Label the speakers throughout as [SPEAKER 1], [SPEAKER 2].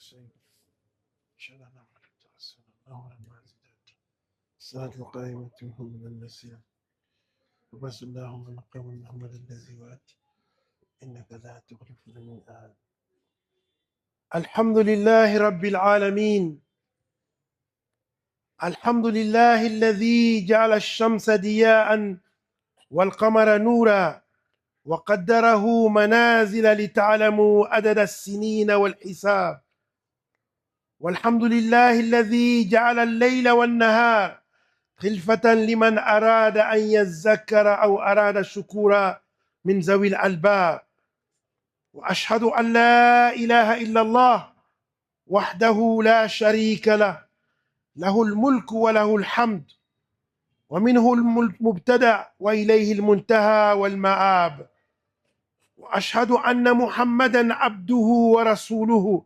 [SPEAKER 1] الشيء شأن رسول الله المعزدات الصلاة القائمة محمد النسيان وبس اللهم مقام محمد الذي وعدت إنك لا تخلف الميعاد. الحمد لله رب العالمين، الحمد لله الذي جعل الشمس ضياء والقمر نورا وقدره منازل لتعلموا عدد السنين والحساب. والحمد لله الذي جعل الليل والنهار خلفة لمن أراد أن يذكر أو أراد شكورا من ذوي الألباب. وأشهد أن لا إله إلا الله وحده لا شريك له، له الملك وله الحمد، ومنه المبتدأ وإليه المنتهى والمآب. وأشهد أن محمدا عبده ورسوله،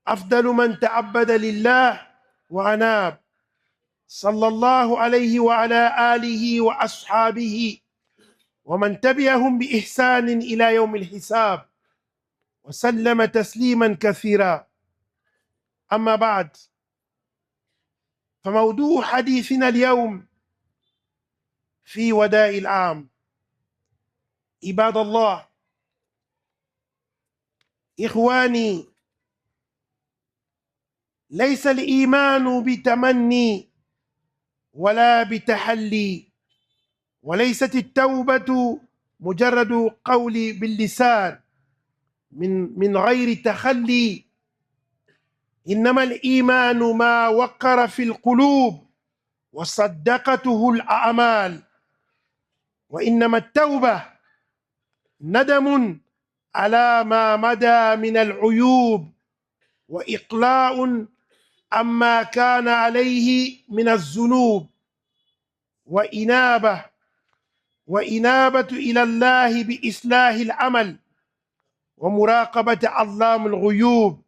[SPEAKER 1] أفضل من تعبد لله وأناب، صلى الله عليه وعلى آله وأصحابه ومن تبعهم بإحسان إلى يوم الحساب، وسلم تسليما كثيرا. أما بعد، فموضوع حديثنا اليوم في وداع العام. عباد الله، إخواني، ليس الإيمان بتمني ولا بتحلي، وليست التوبة مجرد قول باللسان من غير تخلي، إنما الإيمان ما وقر في القلوب وصدقته الأعمال. وإنما التوبة ندم على ما مدى من العيوب، وإقلاع عما كان عليه من الذنوب، وإنابة إلى الله بإصلاح العمل، ومراقبة علام الغيوب.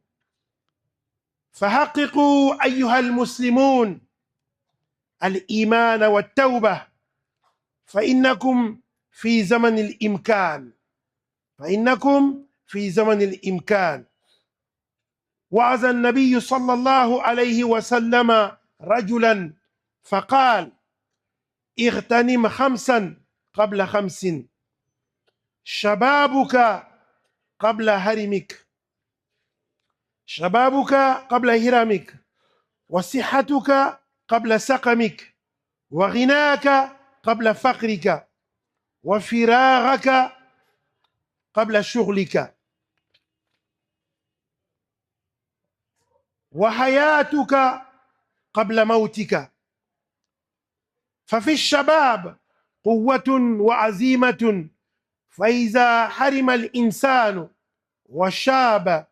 [SPEAKER 1] فحققوا أيها المسلمون الإيمان والتوبة، فإنكم في زمن الإمكان. وعظ النبي صلى الله عليه وسلم رجلا فقال: اغتنم 5 قبل 5، شبابك قبل هرمك، وصحتك قبل سقمك، وغناك قبل فقرك، وفراغك قبل شغلك، وحياتك قبل موتك. ففي الشباب قوة وعزيمة، فإذا حرم الإنسان وشاب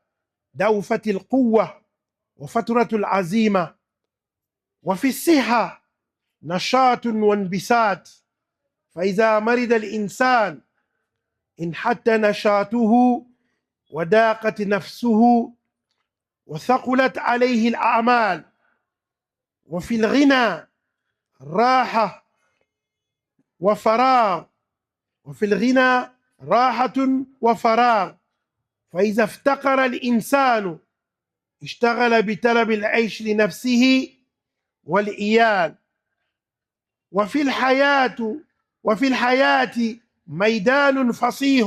[SPEAKER 1] دوفت القوة وفترة العزيمة. وفي الصحة نشاط وانبساط، فإذا مرض الإنسان انحت نشاطه وضاقت نفسه وثقلت عليه الأعمال. وفي الغنى راحة وفراغ، فإذا افتقر الإنسان اشتغل بطلب العيش لنفسه والعيال. وفي الحياة ميدان فصيح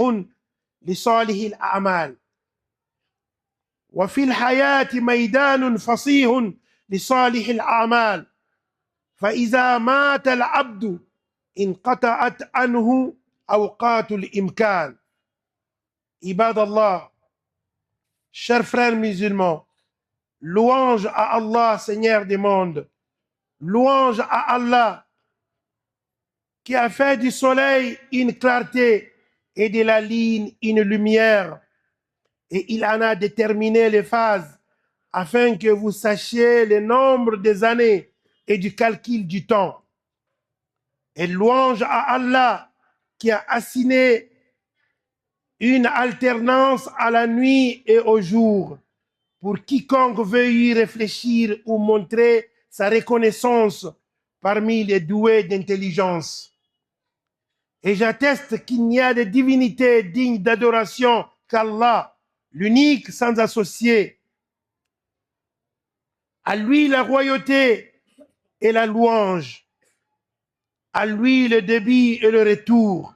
[SPEAKER 1] لصالح الأعمال، فإذا مات العبد انقطعت عنه أوقات الإمكان. عباد الله, chers frères musulmans, louange à Allah, Seigneur des mondes, louange à Allah qui a fait du soleil une clarté et de la lune une lumière, et il en a déterminé les phases afin que vous sachiez le nombre des années et du calcul du temps. Et louange à Allah qui a assigné une alternance à la nuit et au jour pour quiconque veuille y réfléchir ou montrer sa reconnaissance parmi les doués d'intelligence. Et j'atteste qu'il n'y a de divinité digne d'adoration qu'Allah, l'unique sans associé. À lui la royauté et la louange. À lui le débit et le retour.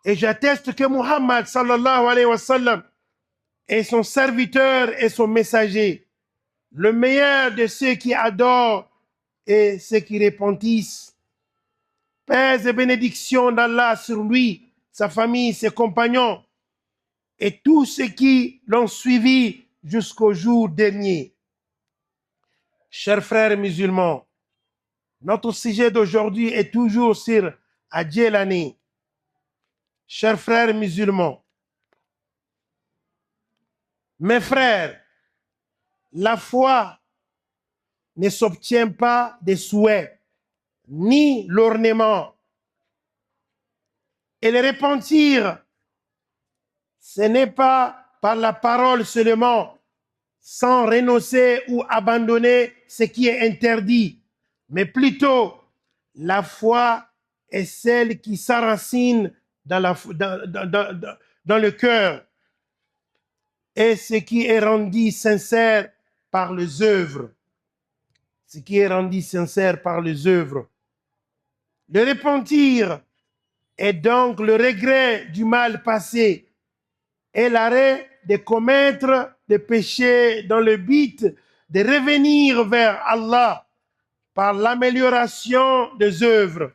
[SPEAKER 1] Et j'atteste que Muhammad sallallahu alayhi wa sallam est son serviteur et son messager, le meilleur de ceux qui adorent et ceux qui repentissent. Paix et bénédictions d'Allah sur lui, sa famille, ses compagnons et tous ceux qui l'ont suivi jusqu'au jour dernier. Chers frères musulmans, notre sujet d'aujourd'hui est toujours sur Adjelani. Chers frères musulmans, mes frères, la foi ne s'obtient pas des souhaits, ni l'ornement. Et le repentir, ce n'est pas par la parole seulement, sans renoncer ou abandonner ce qui est interdit, mais plutôt la foi est celle qui s'enracine dans le cœur et ce qui est rendu sincère par les œuvres. Ce qui est rendu sincère par les œuvres. Le repentir est donc le regret du mal passé et l'arrêt de commettre des péchés dans le but de revenir vers Allah par l'amélioration des œuvres.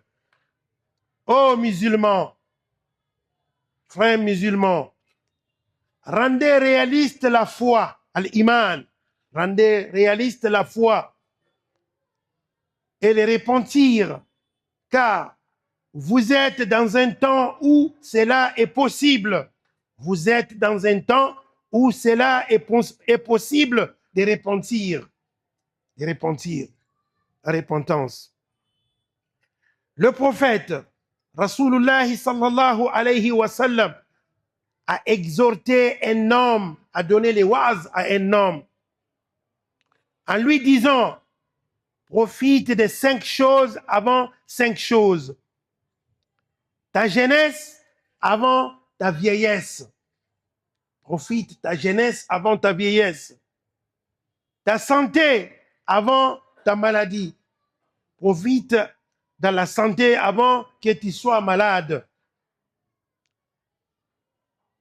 [SPEAKER 1] Ô musulmans, frères musulmans, rendez réaliste la foi, al-iman, rendez réaliste la foi et le repentir, car vous êtes dans un temps où cela est possible. Vous êtes dans un temps où cela est possible de repentir. De repentir. Repentance. Le prophète, Rasulullah sallallahu alayhi wa sallam, a exhorté un homme, a donné les wa'az à un homme, en lui disant, profite de 5 choses avant 5 choses. Ta jeunesse avant ta vieillesse. Profite ta jeunesse avant ta vieillesse. Ta santé avant ta maladie. Profite de la santé avant que tu sois malade.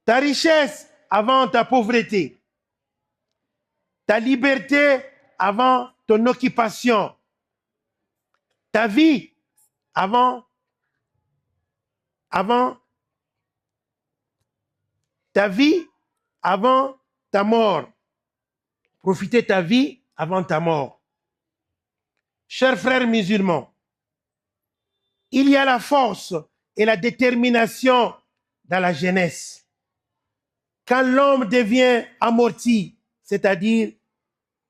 [SPEAKER 1] Ta richesse avant ta pauvreté. Ta liberté avant ton occupation. Ta vie avant ta vie avant ta mort. Profitez ta vie avant ta mort. Chers frères musulmans, il y a la force et la détermination dans la jeunesse. Quand l'homme devient amorti, c'est-à-dire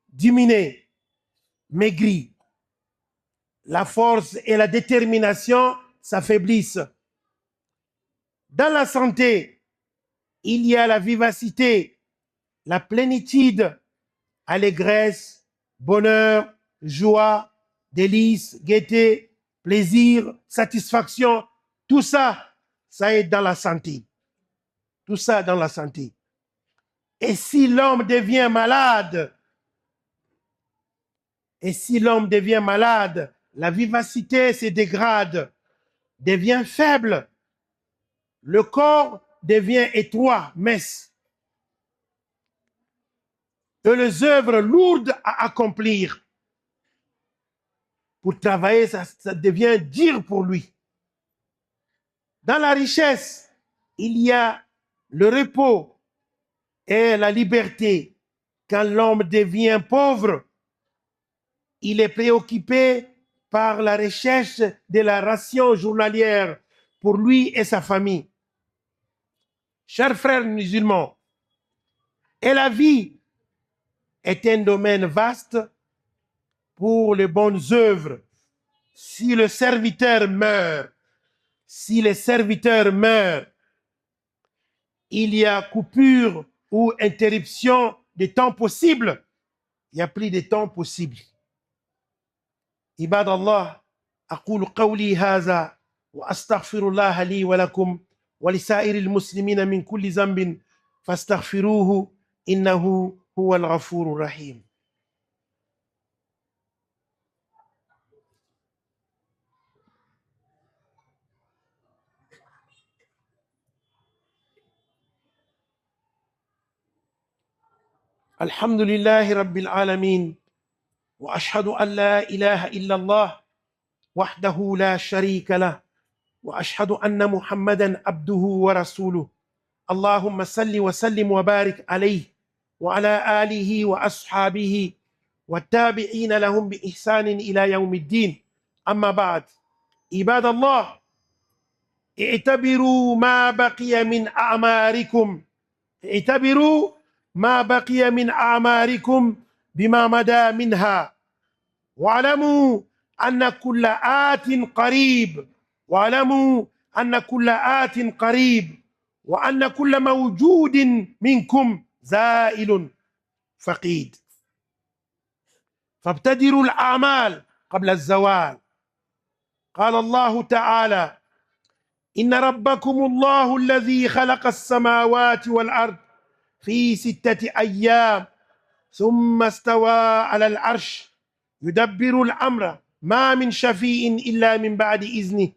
[SPEAKER 1] diminué, maigri, la force et la détermination s'affaiblissent. Dans la santé, il y a la vivacité, la plénitude, allégresse, bonheur, joie, délice, gaieté, plaisir, satisfaction. Tout ça, ça est dans la santé. Tout ça dans la santé. Et si l'homme devient malade, la vivacité se dégrade, devient faible, le corps devient étroit, mince. Et les œuvres lourdes à accomplir pour travailler, ça devient dur pour lui. Dans la richesse, il y a le repos et la liberté. Quand l'homme devient pauvre, il est préoccupé par la recherche de la ration journalière pour lui et sa famille. Chers frères musulmans, et la vie est un domaine vaste pour les bonnes œuvres. Si le serviteur meurt, il y a coupure ou interruption de temps possible. Il n'y a plus de temps possible. عباد الله أقول قولي هذا وأستغفر الله لي ولكم ولسائر المسلمين من كل ذنب فاستغفروه إنه هو الغفور الرحيم. الحمد لله رب العالمين، وأشهد أن لا إله إلا الله وحده لا شريك له، وأشهد أن محمدا عبده ورسوله. اللهم صل وسلم وبارك عليه وعلى آله وأصحابه والتابعين لهم بإحسان إلى يوم الدين. أما بعد، عباد الله، اعتبروا ما بقي من أعماركم، اعتبروا ما بقي من أعماركم بما مدى منها، واعلموا أن كل آت قريب، واعلموا أن كل آت قريب، وأن كل موجود منكم زائل فقيد. فابتدروا الأعمال قبل الزوال. قال الله تعالى: إن ربكم الله الذي خلق السماوات والأرض في 6 أيام ثم استوى على العرش يدبر الأمر ما من شفيع إلا من بعد إذنه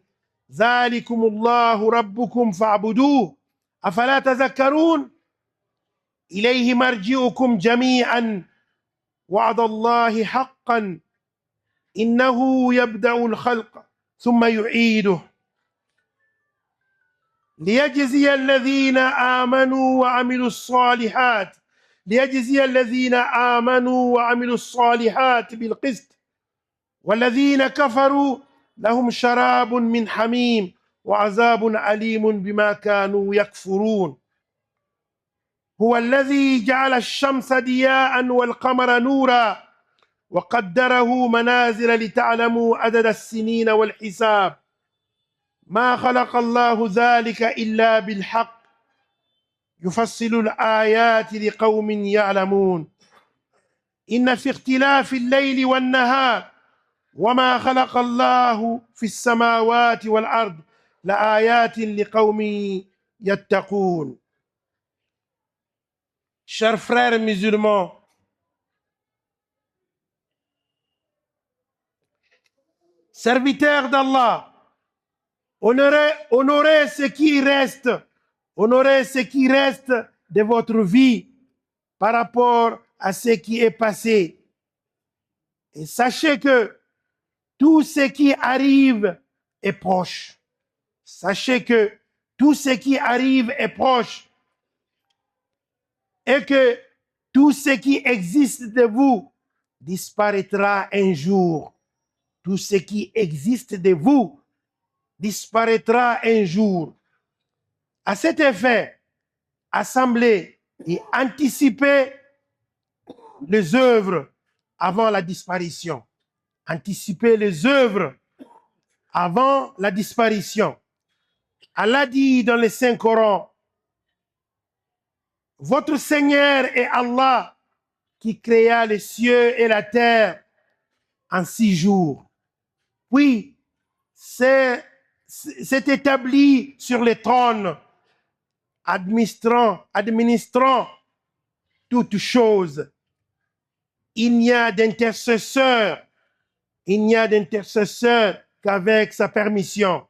[SPEAKER 1] ذلكم الله ربكم فاعبدوه أفلا تذكرون. إليه مرجعكم جميعا وعد الله حقا إنه يبدأ الخلق ثم يعيده ليجزي الذين آمنوا وعملوا الصالحات، ليجزي الذين آمنوا وعملوا الصالحات بالقسط، والذين كفروا لهم شراب من حميم وعذاب أليم بما كانوا يكفرون. هو الذي جعل الشمس ضياء والقمر نورا وقدره منازل لتعلموا عدد السنين والحساب ما خلق الله ذلك إلا بالحق يفصل الآيات لقوم يعلمون. إن في اختلاف الليل والنهار وما خلق الله في السماوات والأرض لآيات لقوم يتقون. Chers frères musulmans, serviteurs d'Allah, honorez ce qui reste, honorez ce qui reste de votre vie par rapport à ce qui est passé. Et sachez que tout ce qui arrive est proche. Sachez que tout ce qui arrive est proche et que tout ce qui existe de vous disparaîtra un jour. Tout ce qui existe de vous disparaîtra un jour. À cet effet, assemblez et anticipez les œuvres avant la disparition. Anticipez les œuvres avant la disparition. Allah dit dans le Saint-Coran: votre Seigneur est Allah qui créa les cieux et la terre en 6 jours. Puis, s'est établi sur le trône, administrant toutes choses. Il n'y a d'intercesseur, qu'avec sa permission.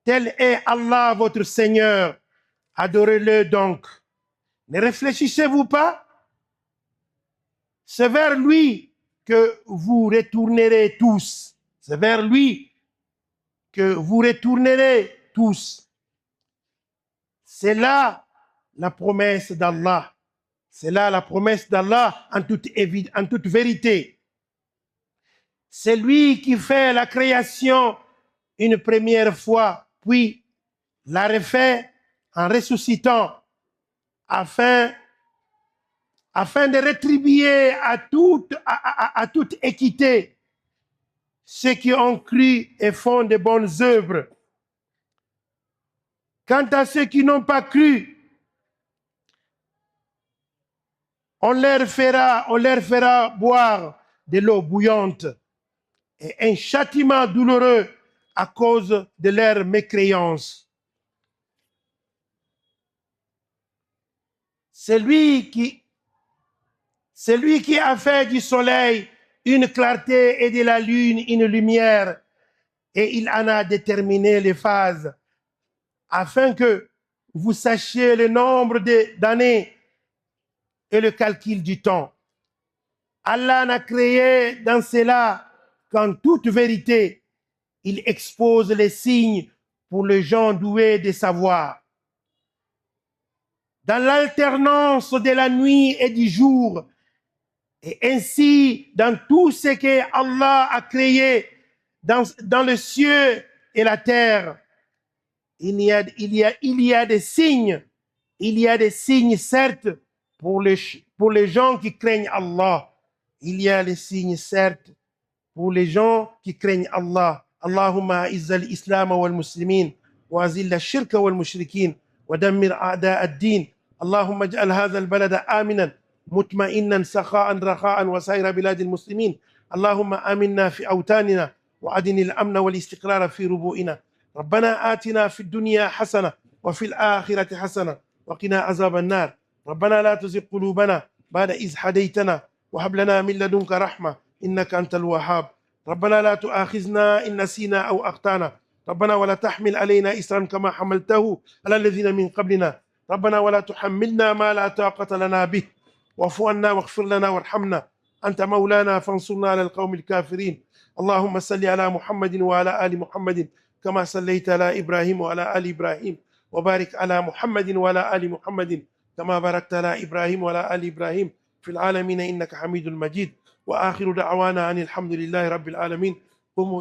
[SPEAKER 1] Tel est Allah votre Seigneur, adorez-le donc. Ne réfléchissez-vous pas? C'est vers lui que vous retournerez tous. C'est vers lui que vous retournerez tous. C'est là la promesse d'Allah. C'est là la promesse d'Allah en toute vérité. C'est lui qui fait la création une première fois, puis la refait en ressuscitant afin de rétribuer à toute équité ceux qui ont cru et font de bonnes œuvres. Quant à ceux qui n'ont pas cru, on leur fera boire de l'eau bouillante et un châtiment douloureux à cause de leur mécréance. C'est lui qui a fait du soleil une clarté et de la lune une lumière, et il en a déterminé les phases, afin que vous sachiez le nombre d'années et le calcul du temps. Allah n'a créé dans cela qu'en toute vérité, il expose les signes pour les gens doués de savoir. Dans l'alternance de la nuit et du jour, et ainsi dans tout ce que Allah a créé dans le ciel et la terre, il y a des signes. Il y a des signes, certes, pour les gens qui craignent Allah. Il y a des signes, certes, pour les gens qui craignent Allah. Allahumma a'izz al-islam wal-muslimin wa azil al-shirka wal-mushrikin wa dammir a'da' ad-din. Allahumma ij'al hadha al-balada aminan مطمئنا سخاء رخاء وسائر بلاد المسلمين. اللهم آمنا في أوطاننا وأدن الأمن والاستقرار في ربوئنا. ربنا آتنا في الدنيا حسنة وفي الآخرة حسنة وقنا عذاب النار. ربنا لا تزغ قلوبنا بعد إذ هديتنا وهب لنا من لدنك رحمة إنك أنت الوهاب. ربنا لا تؤاخذنا إن نسينا أو أخطأنا. ربنا ولا تحمل علينا إصرا كما حملته على الذين من قبلنا. ربنا ولا تحملنا ما لا طاقة لنا به واعف عنا واغفر لنا وارحمنا أنت مولانا فانصرنا على القوم الكافرين. اللهم صل على محمد وعلى آل محمد كما صليت على إبراهيم وعلى آل إبراهيم وبارك على محمد وعلى آل محمد كما باركت على إبراهيم وعلى آل إبراهيم في العالمين إنك حميد مجيد. وآخر دعوانا أن الحمد لله رب العالمين. قوموا